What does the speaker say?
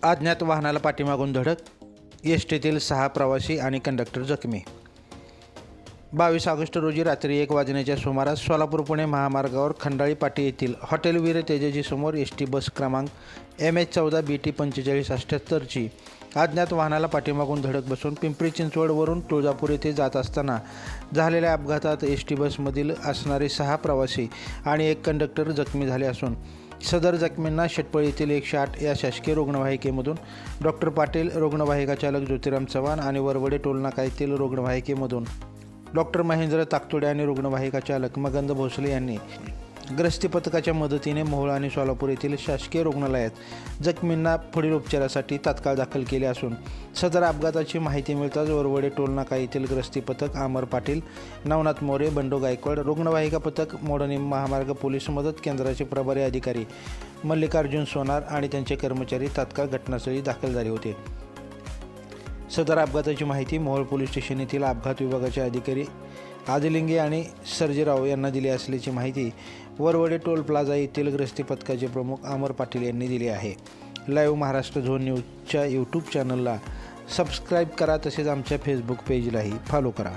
अज्ञात वाहनाला पाठीमागून धडक, एसटीतील 6 प्रवासी आणि कंडक्टर जखमी। 22 ऑगस्ट रोजी रात्री 1 वाजण्याच्या सुमारास सोलापूर पुणे महामार्गावर खंडाळी पाटी येथील हॉटेल वीर तेजजी समोर एसटी बस क्रमांक MH14 BT 4578ची अज्ञात वाहनाला पाठीमागून धडक बसून पिंपरी चिंचवडवरून तुळजापूर येथे जात असताना झालेल्या अपघातात एसटी बसमधील असणारे 6 प्रवासी आणि 1 कंडक्टर जखमी झाले असून सदर जखमींना शेटपळ येथील 108 या शासकीय रुग्णवाहिकेमधून डॉक्टर पाटील, रुग्णवाहिका चालक ज्योतिराम चव्हाण आणि वरवडे टोलनाका येथील रुग्णवाहिकेमधून डॉक्टर महेंद्र ताकतोडे आणि रुग्णवाहिका चालक मगंद भोसले यांनी ग्रस्ती पथकाच्या मदतीने मोहोळ आणि सोलापूर येथील शासकीय रुग्णालयात जखमींना पुढील उपचारासाठी तात्काळ दाखल केले असून सदर अपघाताची माहिती मिळताच वरवडे टोलनाका येथील ग्रस्ती पथक अमर पाटील, नवनाथ मोरे, बंडू गायकवाड, रुग्णवाहिका पथक मोडणीम महामार्ग पोलीस मदत केंद्राचे प्रभारी अधिकारी मल्लिकार्जुन सोनार आणि त्यांचे कर्मचारी तात्काळ घटनास्थळी दाखल झाले होते। सदर अपघाताची माहिती मोहोळ पोलीस स्टेशन येथील अपघात विभागाचे अधिकारी आदिलिंगे आणि सर्जेराव यांना दिली असल्याची माहिती वरवडे टोल प्लाझा येथील ग्रस्ती पथकाचे प्रमुख अमर पाटील यांनी दिली आहे। लाईव्ह महाराष्ट्र झोन न्यूजच्या यूट्यूब चॅनलला सबस्क्राईब करा, तसेच आमच्या फेसबुक पेजलाही फॉलो करा।